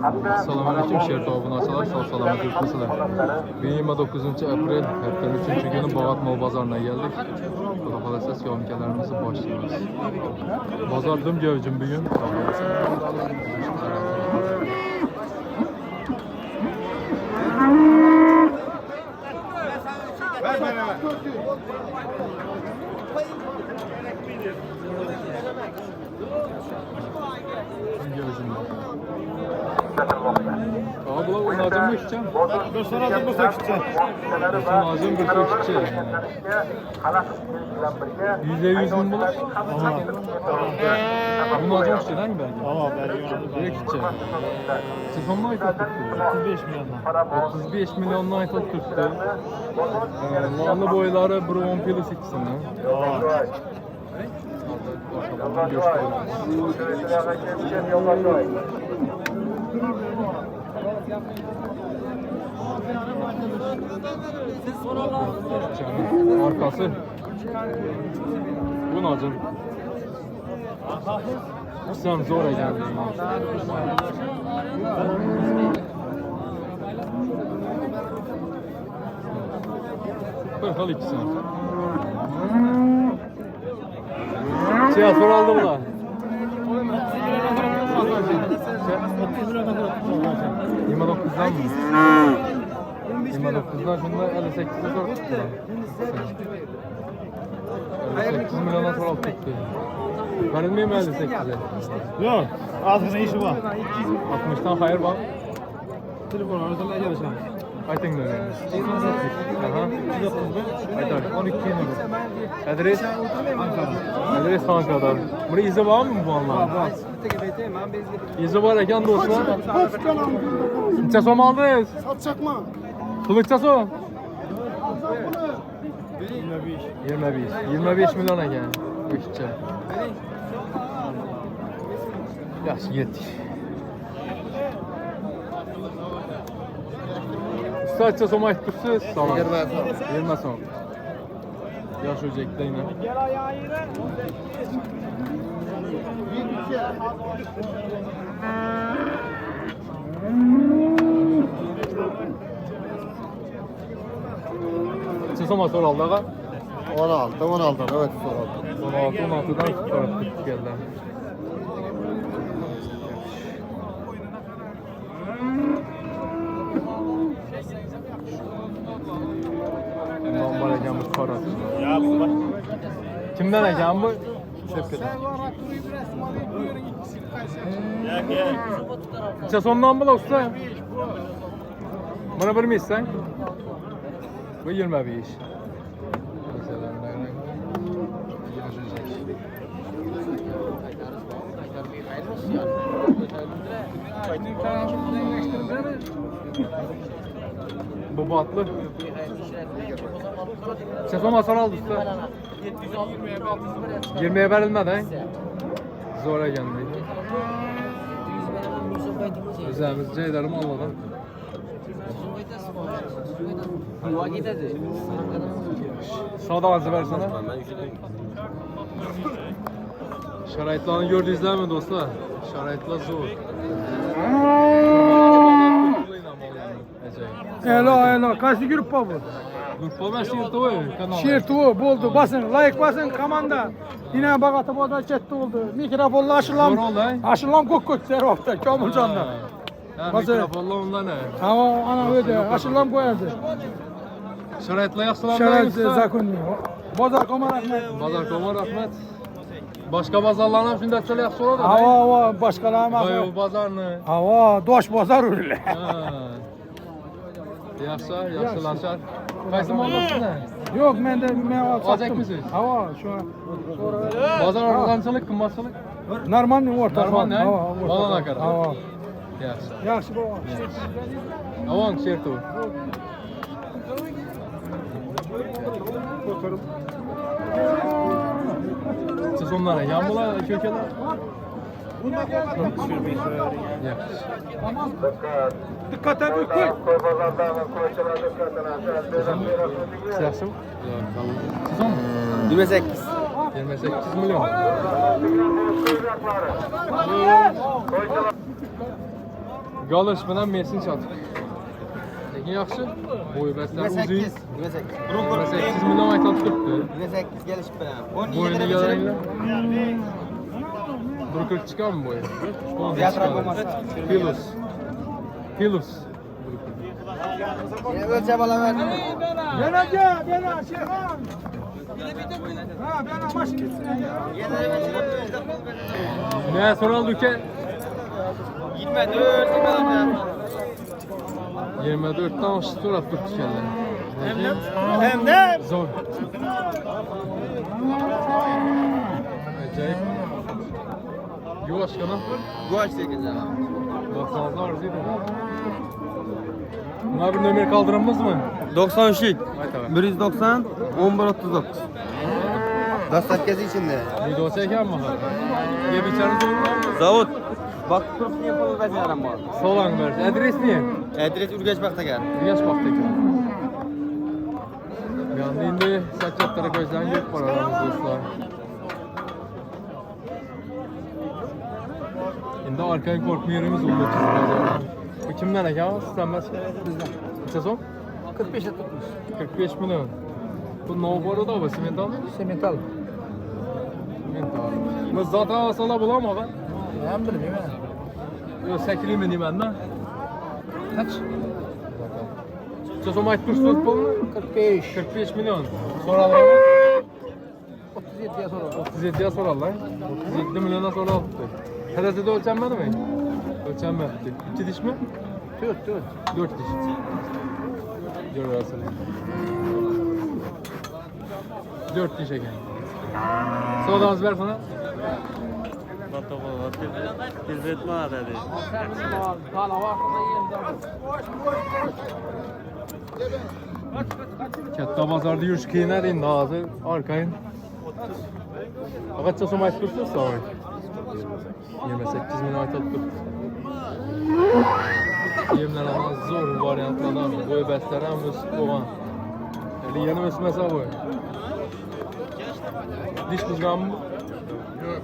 Assalomu alaykum Sherto obunachilar, sog' salomat yuribsizlar. 29 aprel haftaning 3-chi kuni Bog'ot mol bozoriga keldik. Xudo xolasa syomkalarimizni boshlaymiz. Bozor dim gavjum bugun. Abi bu nazım mı içeceğim? Dostlar hazır mısın içeceğim? Nazım bir şey içeceğim. %100 mi bulur? Bu nazım içeceğim değil mi belki? Tamam ben Direkt içeceğim. Siz onunla ait tuttu. 35 milyondan. 35 milyondan ait tuttu. Lanlı boyları Brown Plus ikisini. Bakalım gösterelim. Arkası. Bu nazım. Sen zora geldin. Bakalım ikisi. Siyah soru aldı mı lan? 29'dan mı? 29'dan şunda 58'e soru tuttu. 58 milyona soru aldı tuttu. Verilmeyeyim mi 58'e? Yok. Azgın işi var. 60'tan hayır bak. Telefon arasında geleceğim. Ayten de öyle. Aha. Ayten 12 numara. Adres? Ankara. Adres Ankara'dan. Burada izi var mı bu anlamda? Var. İzi var ekan dostlar. Neçə som aldınız? Satacak mı? Puluqça som? 25. 25 milyon ekan. Üççə. Yaxşı getdik. Neçə som aytdırsınız? Sağ olun. 20 som. Yaş öcəkdə ilə. Gel ayağı yere. Neçə som soru aldı ağa? 16 evet soralım. 16'dan sonra geldi. Normal ekan bu parası. Ya bu bak. Kimden ekan bu? Sepkeden. Ya gel. Neçə somdan bula usta? Bana bilmirsən? Bu 25. Bu batlı. Sen son hasar aldı usta. 20'ye verilmedi he? Zora geldi. Güzelimiz Ceydar'ım Allah'dan. Sağda azı ver sana. Şarayitlerini gördünüz değil mi dostlar? Şarayitler zor. Elo, qaysi gruppa bu? Grupa ben Şirto'yu kanal. Şertu bo'ldi, basın, like basın, komanda. Yine bag'ata bozor chetda oldu. Mikrofonla aşılam. Zor oldu, he? Aşılam ko'k tarafta, Komiljonda. Ha, Basın. mikrofonla ondan ne? Ama ana öyle, aşılam koyardı. Şarayitler yaxsılar Şerait zakonniy. Bozor komar rahmet. Bazar Komar rahmet. Başka bazarlarına şimdi açılı yaxşı olur da. Hava, başkalar mı? Bayo bazarını. Hava, doş bozor öyle. Ha. Yaxşı, yaxşılaşar. Qaysı mağazası ne? Yok, ben Alacak sattım. mısınız? Hava, şu an. Bazar ortancılık, kımbatçılık. Normal orta. Normal ne? Hava, Balana kadar. Hava. Yaxşı. Yaxşı bu. Avan Şerto. Siz onlara yanmılar kökeler. Yaxşı. Dikkat et, koy. Yaxşı mı? Siz on mu? 28. 28 milyon. Galış bilan Mesin çatıq. Lekin yaxşı. Boyu bəslər uzun. 28. 8 milyon aytılıb tutdu. 28 geliş bilen. 17 Boyunu lira görənglər. biçelim. 1.40 çıkar mı boyu? Fiyatlar olmaz. Pilus. Yine ölçe bala verdim. Yenece, yene Şerhan. Ha, ben amaç gitsin. Ne soralım ki? 24 lira. 24 tane sonra tuttu kendini. Hem de Zor. Acayip. Yok aşkına. Guaş 8 lira. Baksanıza arzuydu. Buna bir nömer kaldıramaz mı? 93. Haydi abi. 190 1139. Dastak gezi içinde. Video çeken mi? Ye biçarınız olur mu? Zavut. Bak kurup yapılır ben yaram var. Solan ver. Adres ne? Adres Ürgeç Baktagar. Yaş baktaki. Bir anda indi saçaklara gözden yok var aramızda dostlar. Şimdi arkaya korkma yerimiz oldu. Bu kimden ya? Sen ben. Bizden. Sezon? 45'e tutmuş. 45 milyon. Bu Novgorod da mı? Simental mı? Semental. Simental. Bu zaten asala bulamam ben. Ben bilmiyorum. Yok 8 milyon ben de. Kaç? Sezon maç kursuz mu? 45. 45 milyon. Soralım. 37'ye sonra. 37'ye sorarlar. 37 milyona sonra aldı. Terazide ölçenmedi mi? Ölçenmedi. 2 diş mi? 4. 4 diş. Görüyorsun. 4 diş eken. Sonra az ver sana. Katta bazarda yürüyüş kıyına deyin daha hazır. Arkayın. Fakat çası maç kursun sağ ol. 28 milyon ayet attık. Yemler ama zor varyantlardan boy bəstlərən müsqoğan. Eli yeni müsməsə boy. Diş buzğan mı? Yok.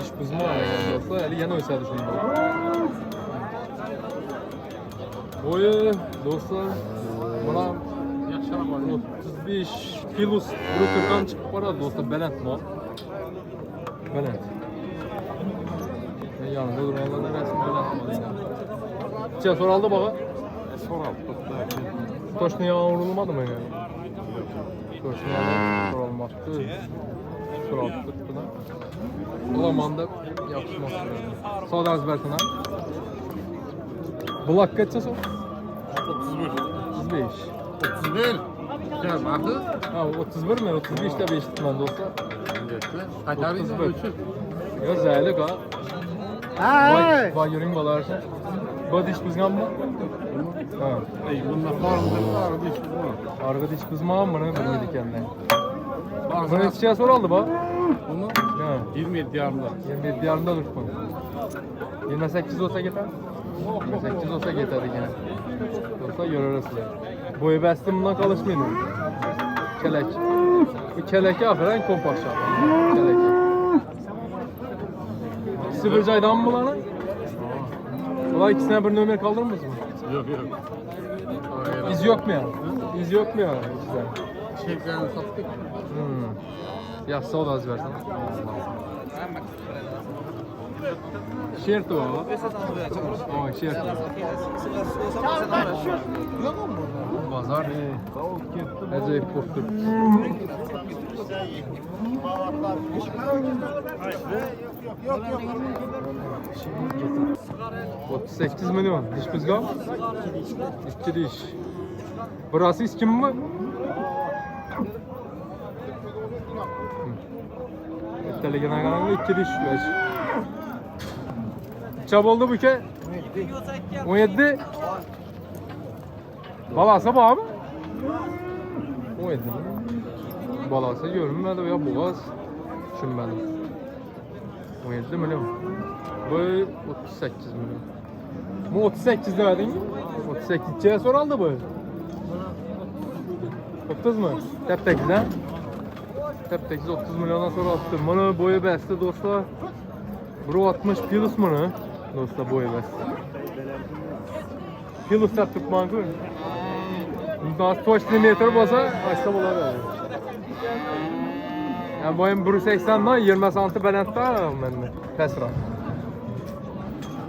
Diş buzma olsa eli yeni ösədi şimdi. Boyu dostlar bana 35 kilus Brukırkan çıkıp var dostlar Belent mal. Belent. Yanında duranlardan resim Belent mal yine. Çiğ soraldı bana. Soralım. Toşnu yalan vurulmadı mı yani? Toşnu yalan sorulmaktı. Soraldık buna. Ulamanda yapışmaktı. Sağdan ezbertine. Bulak kaçsa sor? 31. 35. 31. Gel bakı. Ha 31 mi? 35 de 5 tutmanda olsa. Hatta 31. Ya zaylık ha. Vay yürüyün balarsa. Bu diş buzgan mı? Ha. Bunlar formda var. Diş var. Arka diş buzmağın mı? Ne bilmedi kendine. Bunu yetişeceğe soraldı bak. Bunu Ha. 27 yarımda. 27 yarımda dursun. 28 olsa yeter. 28 olsa yeter yine. Olsa görürüz. Boyu bəstim bundan kalışmayın. Kelek. Bu keleki aferin kompak şartı. Keleki. İkisi bir caydan mı lan? Ulan ikisine bir nömer kaldırmaz mı? Yok. İz yok mu ya? İz yok mu ya? Güzel. Şekerini sattık. Yaxşı o da az versən. Şert o. O şert. Bazar. Acayip koptu. Yok. 38 milyon. Diş buzgan. 2 diş. Burası iskim mi? Telegene kanalında 2 diş var. Çab oldu bu ke? 17. Balası var mı? 17 mi? Balası görünmedi ya boğaz. Düşünmedim. 17 milyon. Bu 38 milyon. Bu 38 demedin mi? 38'e soraldı bu. 30 mu? Tep-tekiz ha? Tep-tekiz 30 milyondan sonra attım. Bunu boyu bəsdi dostlar. Buru 60 plus bunu. Dostlar boyu bəsdi. Fil ustat tutmanku. Daha toşlu metre olsa açsa bular. Yani boyum 1.80 dan 20 santim balandda mende. Pastroq.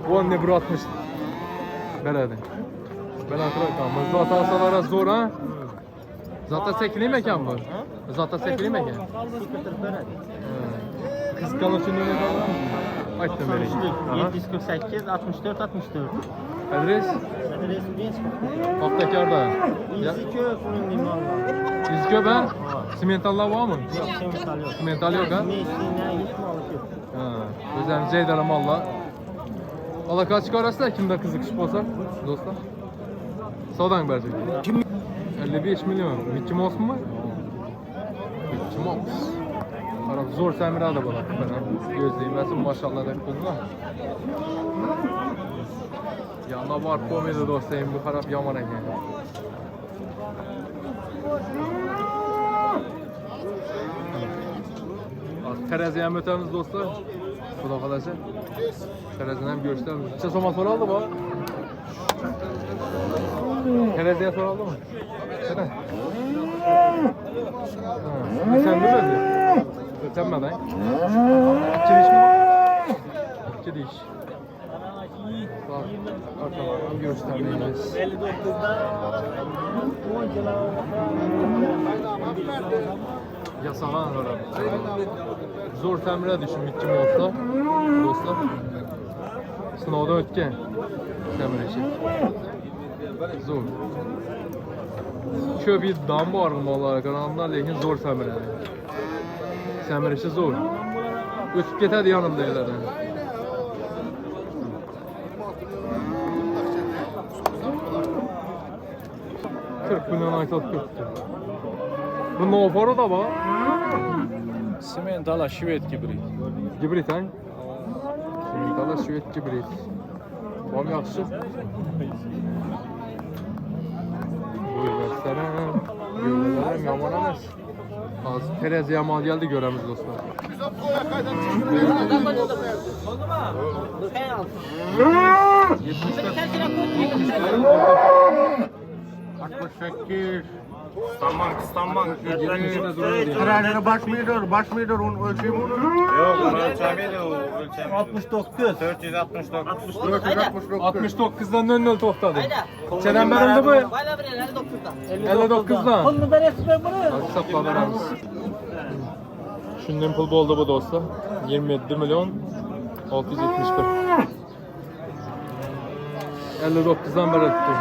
Bu ne 1.60. Beledi. Balandroq ekan. Zot asalara zo'r ha. Zotda sekliymi ekan bu? Zotda sekliymi ekan? Kıskanç için ne kadar? Aytdım beri. 748 64 64. Adres? Adres Minsk. Haftakarda. Yüzükö bunun limanı. Yüzükö ben? Simentallar var mı? Yok, simental yok. Simental yok ha? Mesine hiç malı yok. Ha. Özellikle Ceydara malla. Allah kaç arasında kimde kızıkış olsa dostlar? Sodan verecek. 55 milyon. Mickey Mouse mu var? Mickey Mouse. Arap zor Semira da bana. Ben gözleyim. Maşallah da kızlar. Yanına var komedi dostayım. Bu harap yaman ekan. Terazi ham o'tamiz do'stlar. Xudo xolasa. Terazini ham ko'rsatamiz. Necha so'm so'raldi bu? Teraziga so'raldimi? Qara. Sen bilmadin. O'tamadan. Kirishmi? Kirish. Bak, arkalardan göstermeyiniz. 59'da 10 kilo. Yasalan var. Zor təmirə düşmüş kimi olsa, dostlar. Sınavdan ötken təmir işi. Zor. Köp iddiam var mallara kanalında, lekin zor təmirə. Təmir işi zor. Ötüb getədi yanımda elədən. Bundan aytat köptü. Bu Novaru da var. Simentala Şivet gibrit. Gibrit ha? Simentala Şivet gibrit. Vam yaxşı. Buyurlar Gövdələrim yaman emas. Az teraziyə mal geldi görəmiz dostlar. 68. İstanbul. Tralere baş mıdır onun ölçümü? Yok, ölçemedi o. 69. 469. 69'dan önüne toxtadı. Çenen berimdi bu. Bayla bir 59'da. 59'dan. Bunu da resmen bunu. Hesapla veremiz. Şundan pul oldu bu dostlar. 27 milyon 671. 59'dan beri tuttum.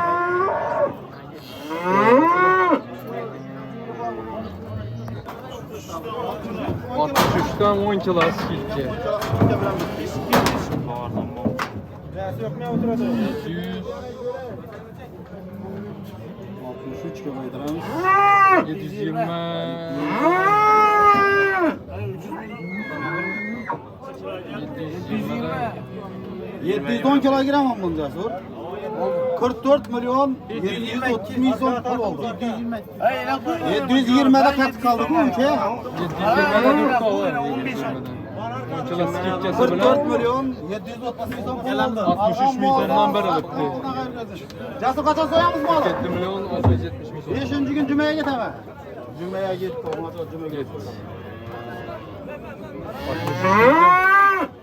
...63'ten 10 kilo skilki. 700... 63 kilometre. 720... 710 kilogram bunca zor. 44 milyon 730 milyon pul oldu. 720'de kat kaldı bu ülke. 720'de 4 dolar. 10 kilo skilkesi 44 bilen... milyon 730 milyon pul oldu. 63 milyondan beri bitti. Cası kaça soyamız mı oğlum? 7 milyon 670 milyon. 5. gün cümleye git hemen. Cümleye git. Olmaz o cümleye git.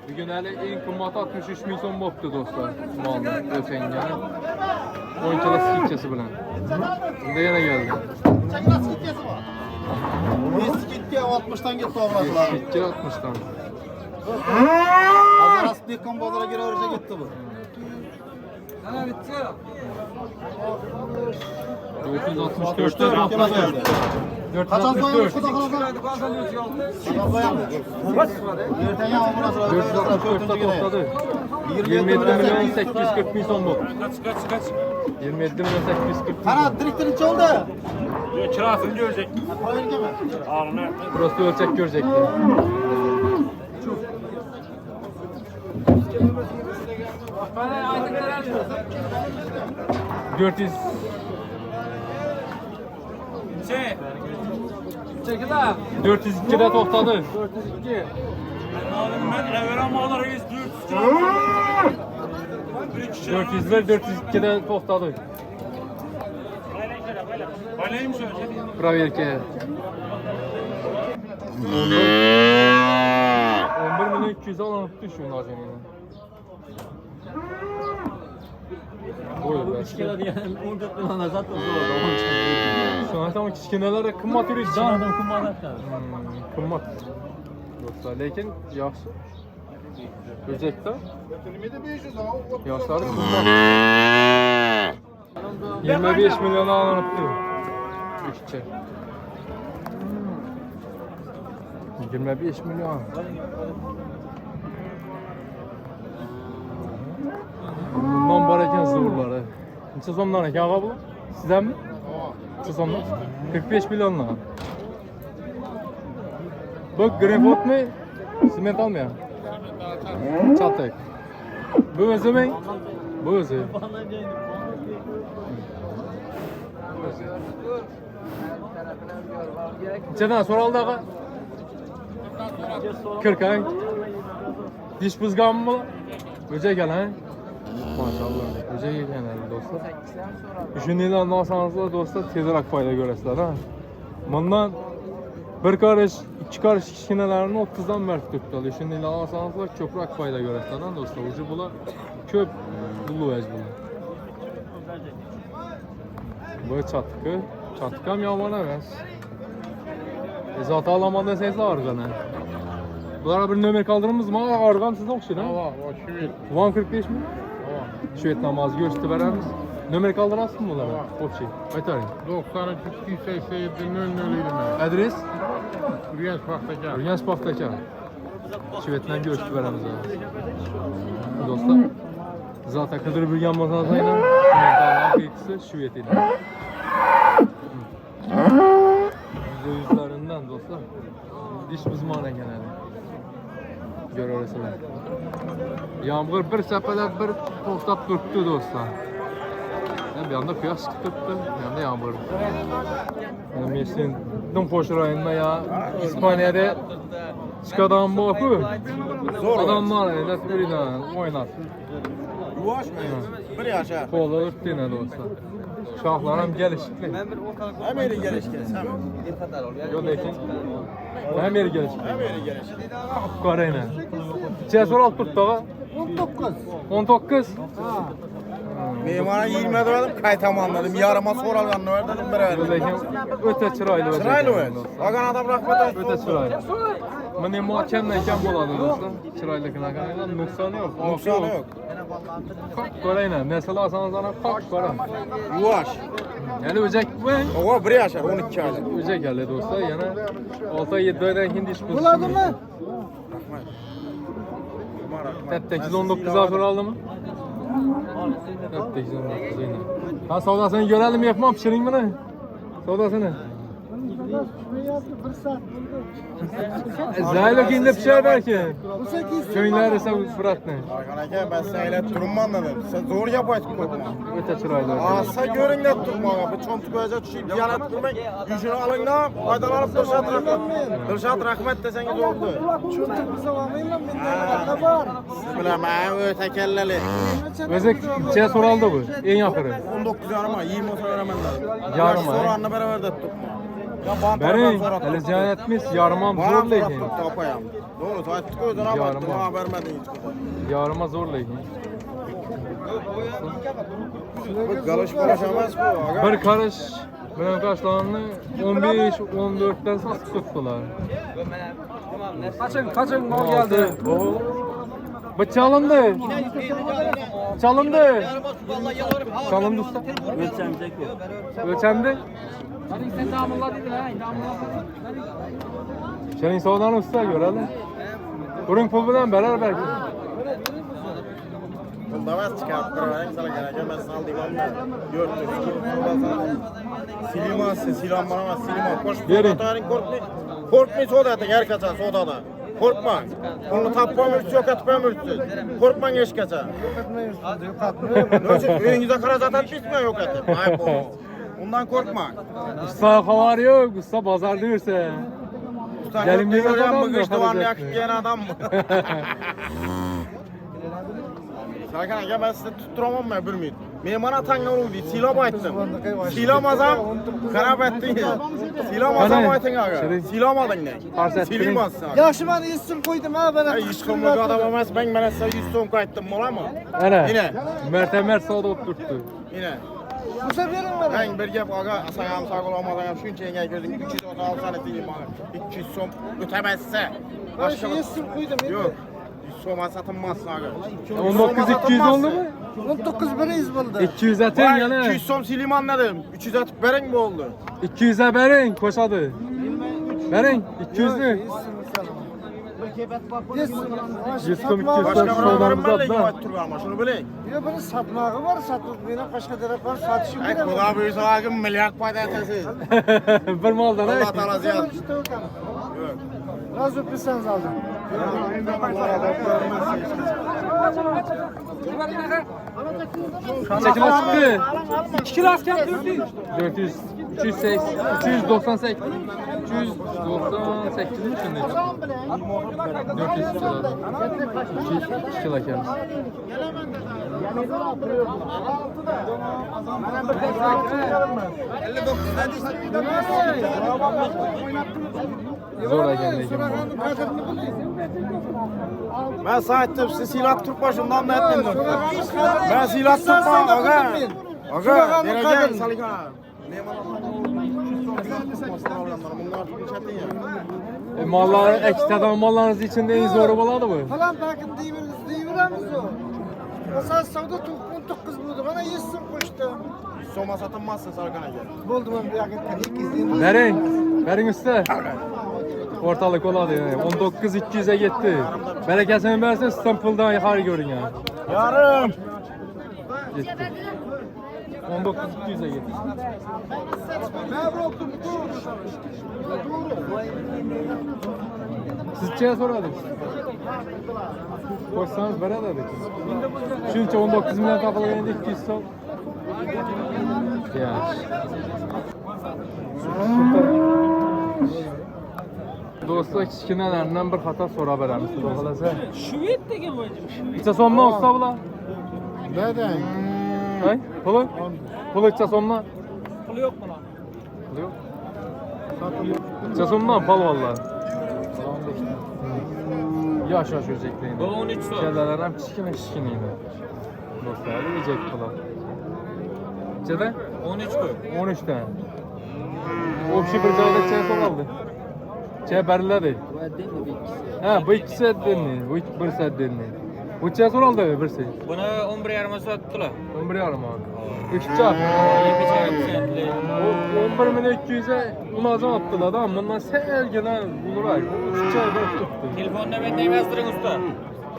Bugün hele en kımmatı 63 milyon boptu dostlar. Malını öten yani. 10 kilo skilkesi bilen. Şimdi yine geldi. Çekil skitkesi var. Bir skitke 60'tan gitti orasılar. Skilke 60'dan. Pazar asıl dikkan pazara geri örece gitti bu. 464'te Kime geldi? Kaçan soyamız 464. şu da kalada? Kaçan soyamız? Erten ya ondan sonra 464'te topladı. 27 milyon 840 milyon bu. Kaç? 27 milyon 840 milyon. Kana direktörün içi oldu. Kirasını görecek. Hayır gibi. Burası ölçek görecekti. ...400... Çekil ha. 402'de toxtadı. 402. Ben evvel amaları 400 kilo. 400'ler 402'de toxtadık. Baleyim şöyle. Proverka. 11 milyon 200 alınıptı şu nazenini. Buyur be. Kilo diye 14 milyon azat oldu orada. Onun için. Şu an tamam kichkinalar qimmat yuradi. Adam kumadat da. Qimmat. Do'stlar, lekin yaxshi. O'jakda yoshlari qimmat. 25 milyon alınıptı. İşçi. 25 milyon. Bundan var ekan zo'rlari. Necha so'mdan ekan ağa bu? Sizdanmi? Necha so'mdan? 45 milyondan. Bu grafotmi? Sement almayapti. Çatak. Bu o'zi mi? Bu o'zi. Nechadan so'raldi ağa? 40 ay. Dish buzganmi bu? O'ja ekan ha? Maşallah. O'ja ekan do'stlar. Shuningdan olsangiz do'stlar tezroq foyda ko'rasizlar ha. Bundan bir qarış, ikki qarış kichkinalarni 30 dan barq tutadi. Shuningdan olsangiz ko'proq foyda ko'rasizlar ha do'stlar. O'zi bular ko'p uluvaj bular. Bu çatkı. Çatkam yomon emas. Zat alaman desangiz argana. Bulara bir nömer kaldırımız mı? Argan sizde okşayın ha? Van 45 mi? Şüvet namazı gösterip veremiz. Nömer kaldırasın mı bunlara? Okşay. Aytarın. 93 287 00 Adres? Rüyans Paktakar. Rüyans Paktakar. Şüvetten gösterip veremiz abi. Dostlar. Zaten Kıdır Bürgen masasıyla Şüvet'den kıyıkısı Şüvet'iyle. %100'lerinden dostlar. Diş uzmanı genelde. Görürsünüz. Yağmur bir sepelep bir toxtab durdu dostlar. Bir anda kuyaş çıkıp durdu, bir anda yağmur. Yani Mesut'un Dumpoş rayonunda ya İspanya'da çıkadan bu akı. Adamlar öyle böyle oynar. Yuvaş mı? Bir yaşa. Kola örttüğüne dostlar. Şahlarım gelişikli. Hem yeri gelişken. Yok lekin. Hem yeri gelişikli. Hem yeri gelişken. Karayla. Cesur alt tuttuğa. 19. 19. Benim bana 20 verdim kaytamı anladım. Yarıma soralım verdim bir verdim. Lekin öte çıraylı. Sırayla ver. Bakan adam rahmet Öte olsun. çıraylı. Mene muhakemden kem boladı dostlar. Çıraylı kınakan noksanı yok. Noksanı yok. Karayla. Mesela sana kalk karan. Yuvaş. Yani öcek ben. Oha bir yaşa 12 aylık. Öcek geldi dostlar. Yani 6-7 aydan hindi iş bulsun. Buladı mı? Hep 819 sonra aldı mı? Hep 819 yine. Ha savdasını görelim yapmam pişirin mi ne? Savdasını. Zayla kinde pişer belki. Köyler ise fırat ne? Arkadaşlar ben seyle durumman dedim. Sen zor yapaysın korkma. Öte çıraylı. Asa görün de durma. Bu çontuk öyle düşüp yanet durmayın. Yüzünü alın da faydalanıp Dırşat rahmet deseniz oldu. Çocuk bize vamayla benden var. Bilemem öte kelleli. Özek şey soraldı bu. En yakırı. 19 yarıma 20 olsa veremem lazım. Yarıma, Sonra he? anne beraber de tutma. Ya bana Beni hele ziyanetmiş yarımam zor lekin. Tapayam. Doğru saatlik özden Yarıma. abarttım ama vermedin hiç. Yarıma zor lekin. Bu galış konuşamaz bu. Aga. Bir karış benim kaçlarını 15-14'ten satıp tuttular. Kaçın mal geldi. Bu çalındı. Çalındı. Çalındı usta. Ölçendi. Senin soğudan usta görelim. Burun pul bilen berer belki. Bunda ben çıkarttırmayayım sana gereken ben sal divan ben. Gördüm. Silimazsın, silam bana var, silimaz. Koş, Verin. Korkmayın soda atın, her kaçan sodada. Korkma. Onu tapmam ürtsü yok, atmam ürtsü. Korkmayın eş kaçan. Ne için? Önünüze kara zaten bitmiyor yok atın. Ayıp o. Ondan korkma. Usta havar yok. Usta pazar diyorsa. Usta Gelim demez adam mı? mı? Kış duvarını yakıp yiyen adam mı? Serkan aka ben size tutturamam mı bir müddet? Benim ana tanrı oldu. Silam ayttım. Silamazam karab ettin. Silamazam aytın aga. Silamadın ne? Silimazsın. Yaxşı ben isim koydum ha bana. Ay iş koymadı adam olmaz. Ben bana size 100 so'm ayttım ola mı? Ana. Yine. Mertemer savdo oturttu. Yine. Bu sefer bana. Ben bir gap aga asayam sağ olamadan yap şunca engel gözüm 336 tane diyeyim aga. 200 so'm ötemezse. Ben şu isim koydum. Yok. 100 so'ma satılmazsın aga. 19 200 oldu mu? 19 biriz buldu. 200 atın Vay, yana. 200 so'm silim anladım. 300 atıp verin mi oldu? 200'e verin koşadı. Verin 200'lü. 100 so'm 200 Başka so'm buralarım so'mlarımız ben atla. legimat turgu ama şunu bilin. Ya bunu satmağı var, satılık benim başka taraf var, satışım Ay bile var. kuda büyüsü ağacım milyar payda etesiz. Bir maldan Allah ha. ta'ala ziyan. Yok. Razı öpürseniz aldım. Çekim çıktı. 2 kilo asken 400. 400, 308, 398, 398 mi şimdi? 400 kilo. 2 kilo kendisi. Zor ekendi. Ben saattim siz silah Türk başından da etmedim. Ben silah tutma aga. Aga vereceğim salika. Mallar, ekstradan mallarınız içinde en zoru buladı mı? Falan bakın deyiveremiz o. Esas savda 19 buldu. Bana yesin koştu. Soma satılmazsın Sarkan aga. Buldu ben bir yakıtta. İlk izleyeyim. Verin usta. Ortalık oladı yani. 19 200'e gitti. Bereketini versin İstanbul'dan yukarı görün yani. Yarım. Gitti. 19 200'e gitti. Sizce soradık. Koşsanız bana dedik. Çünkü 19 milyon kapılı 200 son. Ya. Do'stlar kichkinalardan bir xato so'rab beramiz, xudo xolasa. Şüvet degen hocam. Necha so'mdan usta bular? Neden? Hay? Puli? Puli necha so'mdan? Pulu yok buna. Puli yo'q. Necha so'mdan polvonlar? Yosh o'zaklaydi. Bu 13 so'm. Kellalar ham kichkina edi. Do'stlar, ejak bular. Nechadan? 13 koy. 13 dan. O'xshi bir joyda chay so'raldi. Chay beriladi. Ha, bu ikisi edildi. Bu birisi edildi. Bu chay so'raldi birisi. Buni 11,5 sotdilar. 11,5 mı? 3 çap. 11 milyon 200'e unazam attılar da bundan selgina buluray. 3 çay bir tuttu. Telefonda bende emezdiring usta.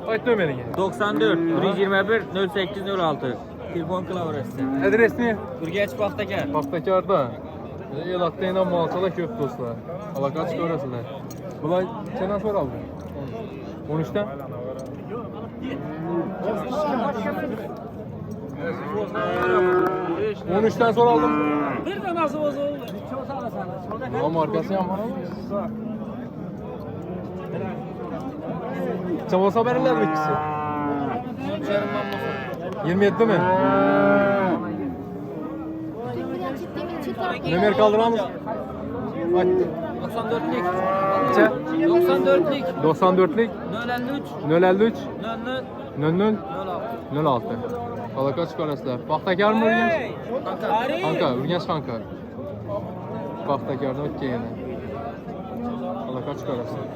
Ayt nömerini. 94 121 0806. Telefon klavrasi. Adres ne? Urganch Paxtakor. Paxtakorda. Elatda muhasala köp dostlar. Alaqat ko'rasizlar. Bular nechadan so'raldi? 13'dan. On üçten sonra aldım. Bir de nasıl oldu? Ama arkası yan var ama. Çabasa verirler mi ikisi? 27 mi? Ömer kaldıramaz. Hadi. 94'lik. Kaça? 94'lik. 94'lik. 053 053. 00 00. 06. 06. Alaka çıkarasılar. Paxtakar mı Urganch? Kanka, Urganch kanka. Paxtakardan o'tgan yana. Alaka çıkarasılar.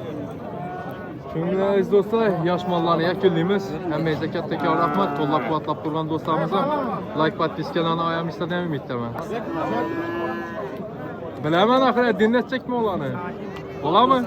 Shunga aziz do'stlar, yosh mollarni yakunlaymiz. Hammangizga kattakon rahmat. Qo'llab-quvvatlab turgan do'stlarimizga like, podpiskalarni oyamizdan umiddaman. Bilaman axir dinlashakmi ularni? Bo'ladimi?